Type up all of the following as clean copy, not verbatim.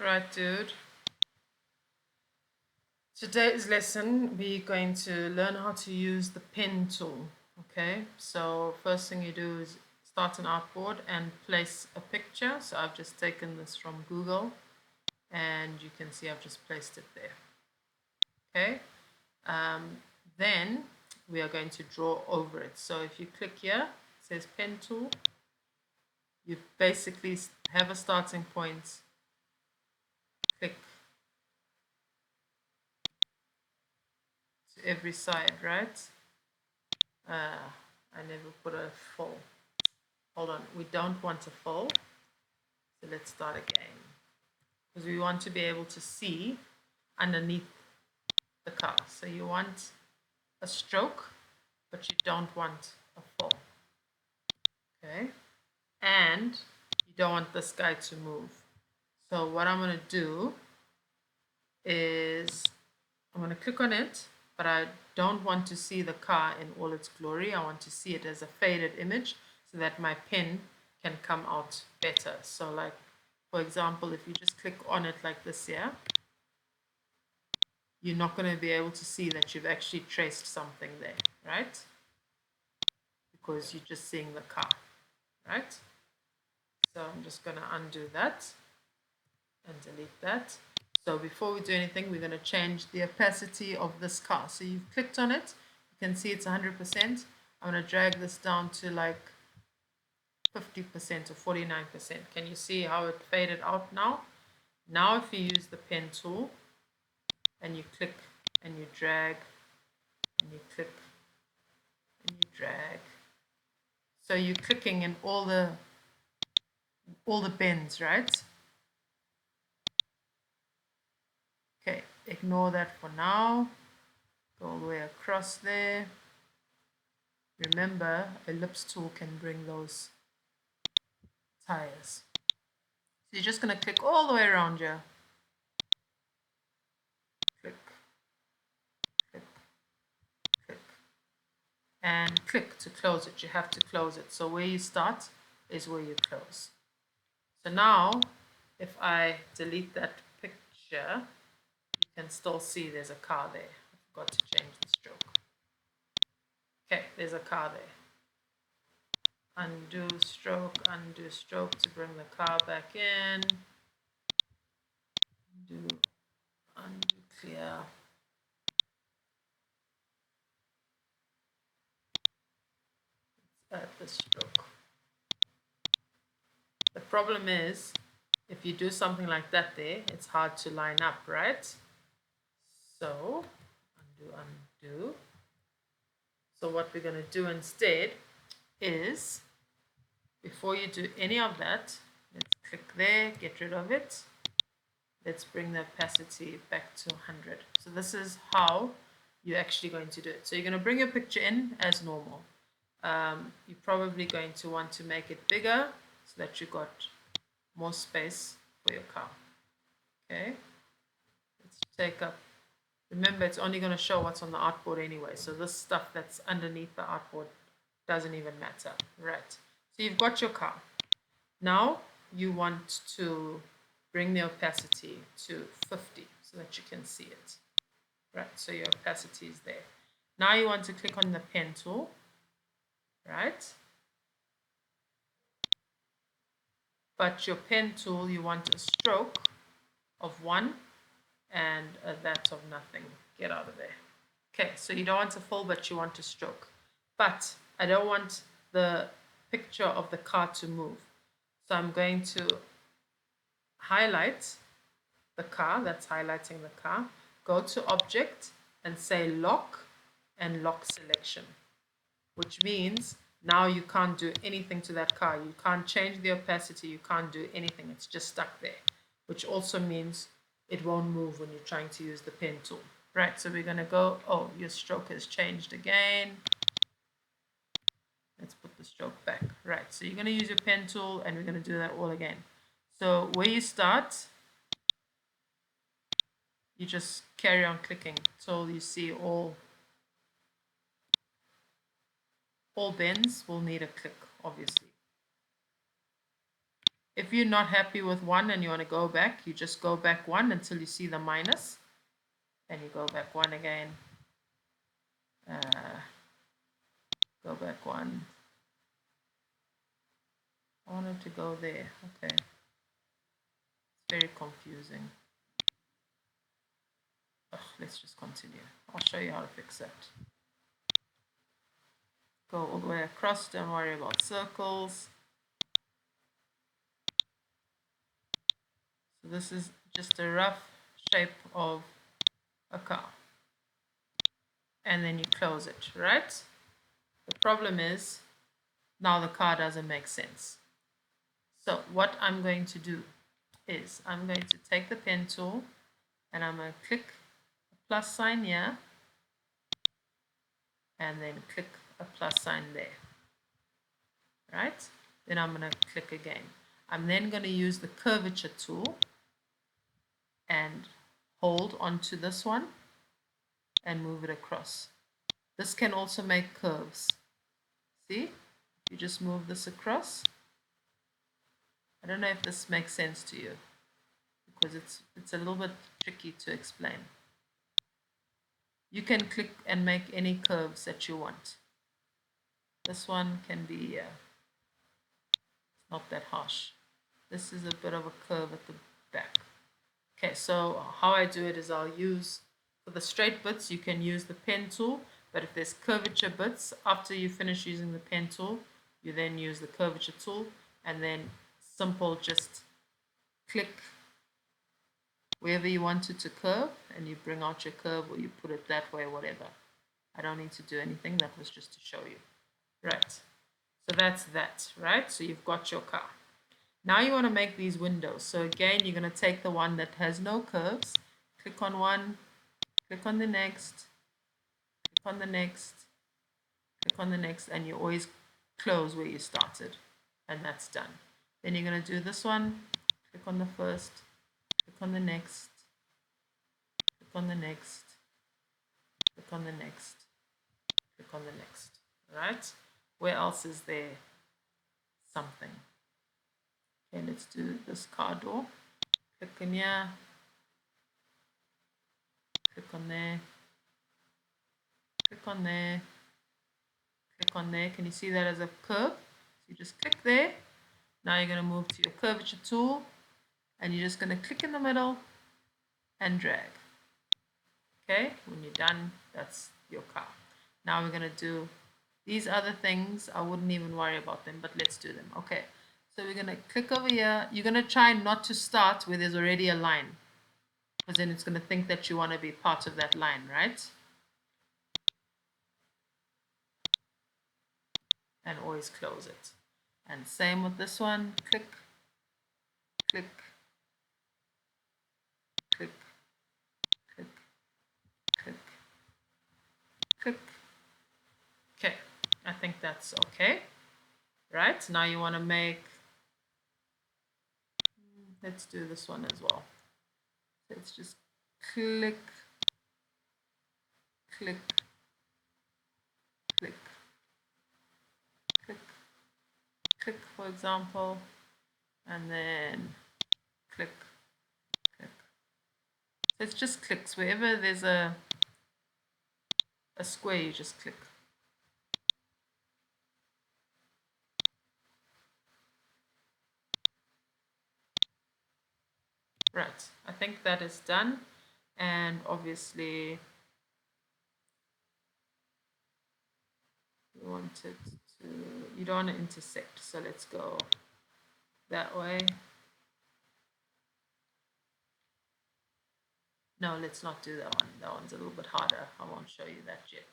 Right, dude. Today's lesson, we're going to learn how to use the pen tool. Okay, so first thing you do is start an artboard and place a picture. So I've just taken this from Google and you can see I've just placed it there. Okay, then we are going to draw over it. So if you click here, it says pen tool. You basically have a starting point, click to every side, right? I never put a full. Hold on, we don't want a full. So let's start again. Because we want to be able to see underneath the car. So you want a stroke, but you don't want a full. Okay? And you don't want this guy to move. So what I'm going to do is I'm going to click on it, but I don't want to see the car in all its glory. I want to see it as a faded image so that my pen can come out better. So like, for example, if you just click on it like this here, you're not going to be able to see that you've actually traced something there, right? Because you're just seeing the car, right? So I'm just going to undo that and delete that. So before we do anything, we're going to change the opacity of this car. So you've clicked on it. You can see it's 100%. I'm going to drag this down to like 50% or 49%. Can you see how it faded out now? Now if you use the pen tool and you click and you drag and you click and you drag. So you're clicking in all the bends, right? Okay, ignore that for now. Go all the way across there. Remember, ellipse tool can bring those tires. So you're just going to click all the way around here. Click, click, click. And click to close it. You have to close it. So where you start is where you close. So now, if I delete that picture, you can still see there's a car there. I forgot to change the stroke. Okay, there's a car there. Undo stroke to bring the car back in. Undo clear. Let's add the stroke. The problem is, if you do something like that there, it's hard to line up, right? So, undo. So what we're going to do instead is, before you do any of that, let's click there, get rid of it. Let's bring the opacity back to 100. So this is how you're actually going to do it. So you're going to bring your picture in as normal. You're probably going to want to make it bigger so that you've got more space for your car. Okay, let's take up. Remember, it's only going to show what's on the artboard anyway. So this stuff that's underneath the artboard doesn't even matter. Right. So you've got your car. Now you want to bring the opacity to 50 so that you can see it. Right, so your opacity is there. Now you want to click on the pen tool, right? But your pen tool, you want a stroke of 1 and that of nothing. Get out of there. Okay, so you don't want a full, but you want a stroke. But I don't want the picture of the car to move. So I'm going to highlight the car, that's highlighting the car. Go to Object and say Lock and Lock Selection, which means now you can't do anything to that car. You can't change the opacity, you can't do anything. It's just stuck there, which also means it won't move when you're trying to use the pen tool. Right, so we're going to go, oh, your stroke has changed again. Let's put the stroke back. Right, so you're going to use your pen tool and we're going to do that all again. So where you start, you just carry on clicking until you see all bends will need a click, obviously. If you're not happy with one and you want to go back, you just go back one until you see the minus, and you go back one again. Go back one. I wanted to go there. Okay. It's very confusing. Ugh, let's just continue. I'll show you how to fix that. Go all the way across. Don't worry about circles. So this is just a rough shape of a car. And then you close it, right? The problem is now the car doesn't make sense. So what I'm going to do is I'm going to take the pen tool and I'm going to click a plus sign here and then click a plus sign there, right? Then I'm going to click again. I'm then going to use the curvature tool and hold onto this one and move it across. This can also make curves. See? You just move this across. I don't know if this makes sense to you because it's a little bit tricky to explain. You can click and make any curves that you want. This one can be not that harsh. This is a bit of a curve at the back. Okay, so how I do it is I'll use, for the straight bits, you can use the pen tool, but if there's curvature bits, after you finish using the pen tool, you then use the curvature tool, and then simple just click wherever you want it to curve, and you bring out your curve, or you put it that way, whatever. I don't need to do anything, that was just to show you. Right, so that's that, right? So you've got your car. Now you want to make these windows. So again, you're going to take the one that has no curves, click on one, click on the next, click on the next, click on the next, and you always close where you started, and that's done. Then you're going to do this one, click on the first, click on the next, click on the next, click on the next, click on the next, right? Where else is there something? Okay, let's do this car door. Click in here, click on there, click on there, click on there. Can you see that as a curve? So you just click there. Now you're going to move to your curvature tool and you're just going to click in the middle and drag. Okay, when you're done, that's your car. Now we're going to do these other things. I wouldn't even worry about them, but let's do them. Okay, so we're going to click over here. You're going to try not to start where there's already a line, because then it's going to think that you want to be part of that line, right? And always close it. And same with this one. Click, click, click, click, click, click. Okay, I think that's okay. Right, now you want to make, let's do this one as well. Let's just click, click, click, click, click, for example, and then click, click. So it's just clicks. Wherever there's a square, you just click. Right, I think that is done, and obviously you want it to, you don't want to intersect, so let's go that way. No, let's not do that one. That one's a little bit harder. I won't show you that yet.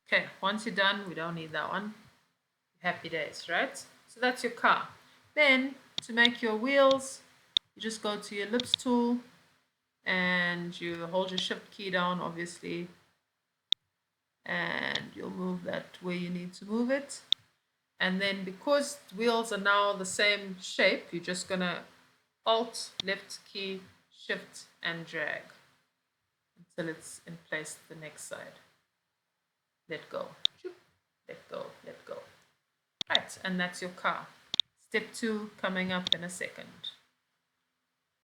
Okay, once you're done, we don't need that one. Happy days, right? So that's your car. Then, to make your wheels, you just go to your ellipse tool and you hold your shift key down, obviously, and you'll move that where you need to move it. And then because wheels are now the same shape, you're just going to Alt, left key, shift, and drag until it's in place the next side. Let go. Let go, let go. Right, and that's your car. Step 2 coming up in a second.